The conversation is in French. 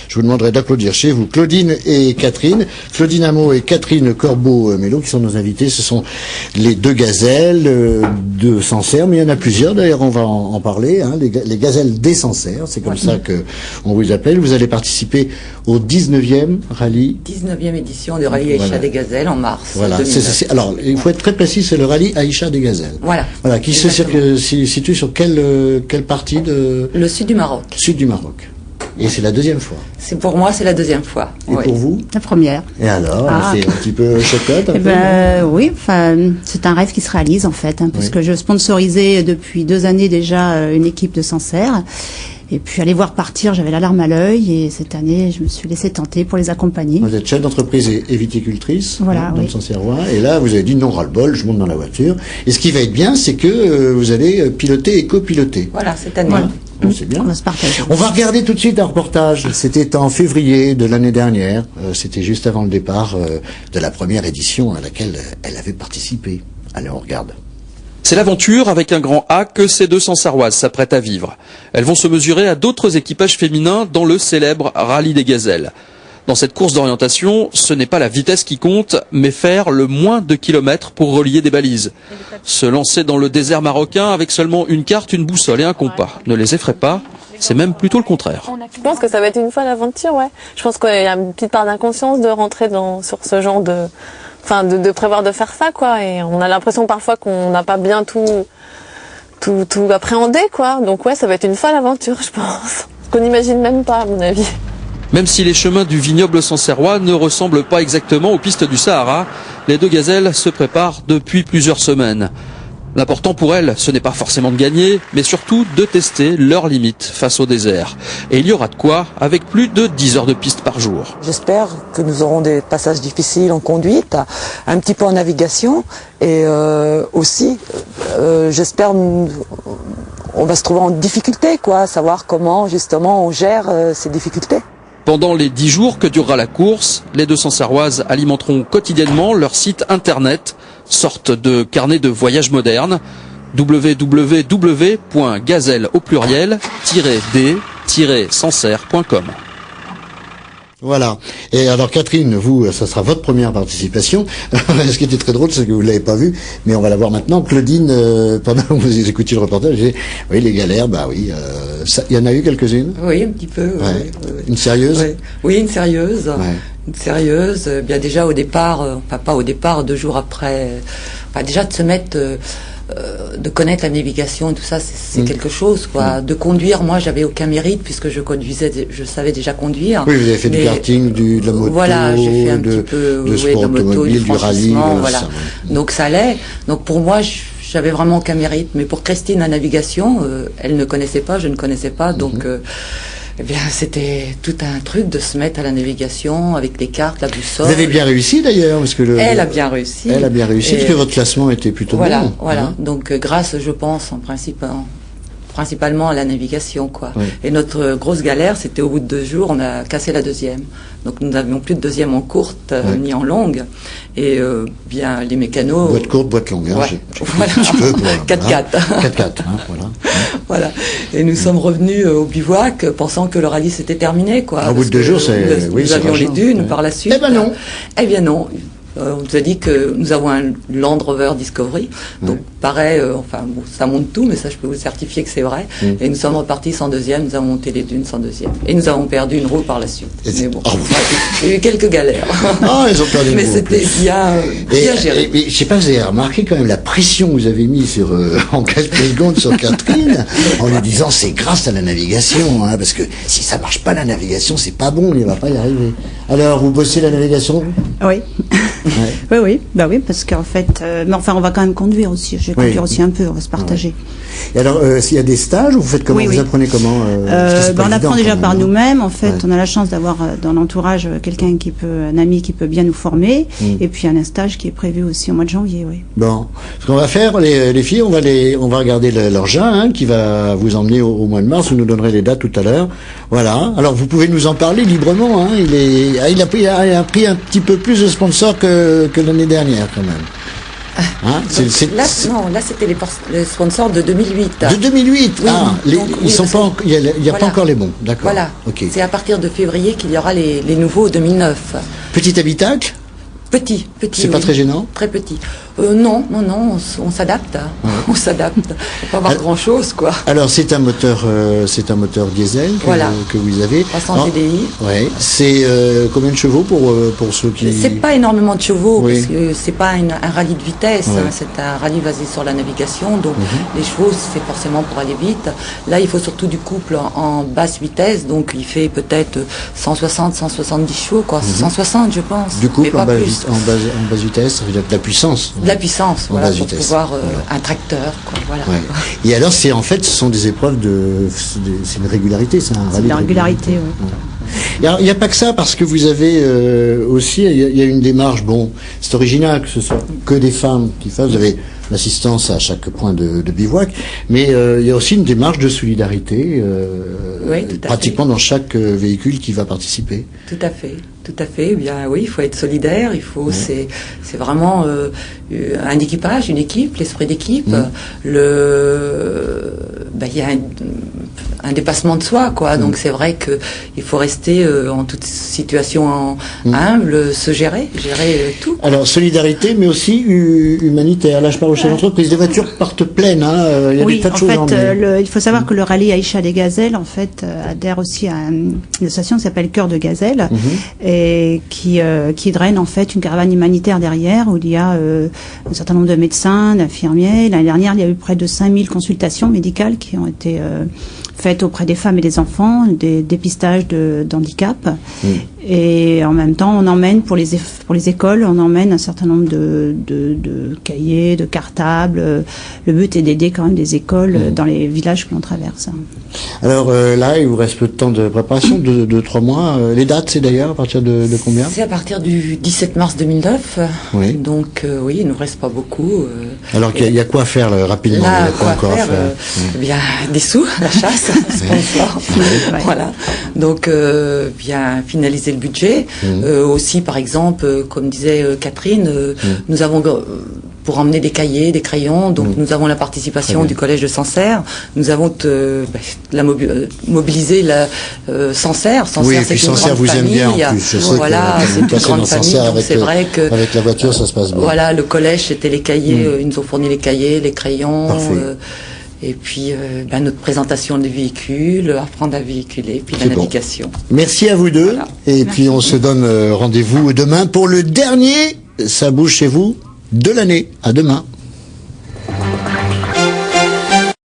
je vous demanderai d'applaudir chez vous Claudine et Catherine. Claudine Hameau et Catherine Corbeau-Mélo qui sont nos invités. Ce sont les deux gazelles de Sancerre, mais il y en a plusieurs. D'ailleurs, on va en parler. Hein, les gazelles des Sancerre, c'est comme ça que on vous appelle. Vous allez participer au 19e rallye. 19e édition du rallye Aïcha des Gazelles en mars. Voilà. Alors, il faut être très précis. C'est le rallye Aïcha des Gazelles. Voilà. Voilà. Qui se situe sur quelle partie de... Le sud du Maroc. Sud du Maroc. Et c'est la deuxième fois. Pour moi, c'est la deuxième fois. Et pour vous? La première. Et alors, c'est un petit peu chocotte oui, c'est un rêve qui se réalise en fait, puisque je sponsorisais depuis 2 années déjà une équipe de Sancerre. Et puis aller voir partir, j'avais la larme à l'œil, et cette année, je me suis laissée tenter pour les accompagner. Vous êtes chef d'entreprise et viticultrice, voilà, dans le Sancerrois, et là, vous avez dit non ras-le-bol, je monte dans la voiture. Et ce qui va être bien, c'est que vous allez piloter et copiloter. Voilà, cette année. Voilà. Bon, c'est bien. On va se partager. On va regarder tout de suite un reportage. C'était en février de l'année dernière. C'était juste avant le départ de la première édition à laquelle elle avait participé. Allez, on regarde. C'est l'aventure avec un grand A que ces deux Sancerroises s'apprêtent à vivre. Elles vont se mesurer à d'autres équipages féminins dans le célèbre Rallye des Gazelles. Dans cette course d'orientation, ce n'est pas la vitesse qui compte, mais faire le moins de kilomètres pour relier des balises. Se lancer dans le désert marocain avec seulement une carte, une boussole et un compas ne les effraie pas, c'est même plutôt le contraire. Je pense que ça va être une folle aventure, ouais. Je pense qu'il y a une petite part d'inconscience de rentrer sur ce genre de prévoir de faire ça, quoi. Et on a l'impression parfois qu'on n'a pas bien tout appréhendé, quoi. Donc ouais, ça va être une folle aventure, je pense. Qu'on n'imagine même pas, à mon avis. Même si les chemins du vignoble sancerrois ne ressemblent pas exactement aux pistes du Sahara, les deux gazelles se préparent depuis plusieurs semaines. L'important pour elles, ce n'est pas forcément de gagner, mais surtout de tester leurs limites face au désert. Et il y aura de quoi avec plus de 10 heures de piste par jour. J'espère que nous aurons des passages difficiles en conduite, un petit peu en navigation, et aussi, j'espère, on va se trouver en difficulté, quoi, savoir comment justement on gère ces difficultés. Pendant les 10 jours que durera la course, les deux Sancerroises alimenteront quotidiennement leur site internet, sorte de carnet de voyage moderne, www.gazelle au pluriel-d-sancerre.com. Voilà. Et alors Catherine, vous, ça sera votre première participation. Ce qui était très drôle, c'est que vous l'avez pas vu, mais on va la voir maintenant. Claudine, pendant que vous écoutiez le reportage, j'ai dit, oui, les galères, bah oui, il y en a eu quelques-unes. Oui, un petit peu. Ouais. Une sérieuse. Oui, une sérieuse. Ouais. Une sérieuse. Bien déjà au départ, enfin pas au départ, 2 jours après. Enfin déjà de se mettre. De connaître la navigation et tout ça, c'est quelque chose, quoi. De conduire, moi, j'avais aucun mérite puisque je savais déjà conduire. Oui, vous avez fait du karting, de la moto, voilà, j'ai fait un petit peu de sport de la moto, automobile, du rallye, voilà. ça, ouais. Donc ça allait. Donc pour moi, j'avais vraiment aucun mérite. Mais pour Christine, la navigation, elle ne connaissait pas, je ne connaissais pas, donc. Eh bien, c'était tout un truc de se mettre à la navigation avec les cartes, la boussole. Vous avez bien réussi d'ailleurs, parce que elle a bien réussi. Elle a bien réussi, parce que votre classement était plutôt bon. Voilà. Hein. Donc, grâce, je pense, principalement à la navigation, quoi. Oui. Et notre grosse galère, c'était au bout de 2 jours, on a cassé la deuxième. Donc, nous n'avions plus de deuxième en courte, ni en longue. Et, bien, les mécanos. Boîte courte, boîte longue, hein. Ouais. Voilà. Un petit peu, 4x4. 4x4, hein, voilà. Voilà. Et nous sommes revenus au bivouac, pensant que le rallye s'était terminé, quoi. Au bout de 2 jours, nous avions les dunes par la suite. Eh ben non. Eh bien non. On nous a dit que nous avons un Land Rover Discovery, donc pareil, ça monte tout, mais ça je peux vous certifier que c'est vrai. Et nous sommes repartis sans deuxième, nous avons monté les dunes sans deuxième. Et nous avons perdu une roue par la suite. Mais bon, il y a eu quelques galères. Ah, ils ont perdu une roue. Mais c'était bien géré. Et je sais pas, vous avez remarqué quand même la pression que vous avez mis en quelques secondes sur Catherine, en lui disant c'est grâce à la navigation, hein, parce que si ça marche pas la navigation, c'est pas bon, il va pas y arriver. Alors, vous bossez la navigation? Oui. Oui, parce qu'en fait, mais enfin, on va quand même conduire aussi. Je vais conduire aussi un peu, on va se partager. Et alors, s'il y a des stages, vous faites comment? Vous apprenez comment? On apprend déjà par nous-mêmes. En fait, on a la chance d'avoir dans l'entourage un ami qui peut bien nous former. Et puis, un stage qui est prévu aussi au mois de janvier, oui. Bon, ce qu'on va faire, les filles, on va regarder l'engin, hein, qui va vous emmener au mois de mars. Vous nous donnerez les dates tout à l'heure. Voilà. Alors, vous pouvez nous en parler librement, hein. Il a pris un petit peu plus de sponsors que l'année dernière, quand même. Hein, Là, c'était les sponsors de 2008. De 2008. Oui, Ils sont pas, il y a pas encore les bons. D'accord. Voilà. Ok. C'est à partir de février qu'il y aura les nouveaux 2009. Petit habitacle. Petit. C'est pas très gênant. Très petit. Non, on s'adapte. Ouais. On s'adapte. On peut avoir grand chose, quoi. Alors c'est un moteur diesel que vous avez. 300 TDI. Ouais. C'est combien de chevaux pour ceux qui. C'est pas énormément de chevaux parce que c'est pas un rallye de vitesse. Hein, c'est un rallye basé sur la navigation. Donc les chevaux c'est forcément pour aller vite. Là il faut surtout du couple en basse vitesse. Donc il fait peut-être 160, 170 chevaux, quoi. 160 je pense. Du couple en basse vitesse, ça veut dire de la puissance. De la puissance, voilà, pour pouvoir un tracteur, quoi, voilà. Ouais. Et alors, ce sont des épreuves c'est une régularité, c'est un rallye. C'est une régularité, oui. Il n'y a pas que ça, parce que vous avez aussi, il y a une démarche, c'est original que ce soit que des femmes qui fassent, vous avez l'assistance à chaque point de bivouac, mais il y a aussi une démarche de solidarité, pratiquement dans chaque véhicule qui va participer. Tout à fait. Eh bien oui, il faut être solidaire, c'est vraiment un équipage, une équipe, l'esprit d'équipe. Il y a un dépassement de soi, quoi. Donc c'est vrai que il faut rester en toute situation humble, se gérer tout. Alors solidarité, mais aussi humanitaire. Là, je parle au chef d'entreprise. Les voitures partent pleines. Il y a des tas de choses. Il faut savoir que le rallye Aïcha des Gazelles, en fait, adhère aussi à une association qui s'appelle Cœur de Gazelle. Et qui draine en fait une caravane humanitaire derrière où il y a un certain nombre de médecins, d'infirmiers. L'année dernière, il y a eu près de 5000 consultations médicales qui ont été faites auprès des femmes et des enfants, des dépistages d'handicap. Et en même temps, on emmène pour les écoles, on emmène un certain nombre de cahiers, de cartables. Le but est d'aider quand même des écoles dans les villages que l'on traverse. Alors là, il vous reste peu de temps de préparation, 2-3 mois. Les dates, c'est d'ailleurs à partir de combien? C'est à partir du 17 mars 2009. Oui. Donc oui, il ne nous reste pas beaucoup. Alors il y a quoi faire rapidement? Là, il y a quoi encore à faire bien des sous, la chasse, sponsor. Voilà. Donc bien finaliser le budget. Aussi, par exemple, comme disait Catherine, nous avons pour emmener des cahiers, des crayons. Donc nous avons la participation du collège de Sancerre. Nous avons mobilisé Sancerre. Oui, et puis Sancerre vous aime bien en plus. Je sais c'est une grande famille. C'est vrai que avec la voiture ça se passe bien. Voilà, le collège c'était les cahiers. Ils nous ont fourni les cahiers, les crayons. Et puis notre présentation des véhicules, apprendre à véhiculer, puis la navigation. Merci à vous deux. Voilà. Et puis on se donne rendez-vous demain pour le dernier Ça bouge chez vous de l'année. À demain.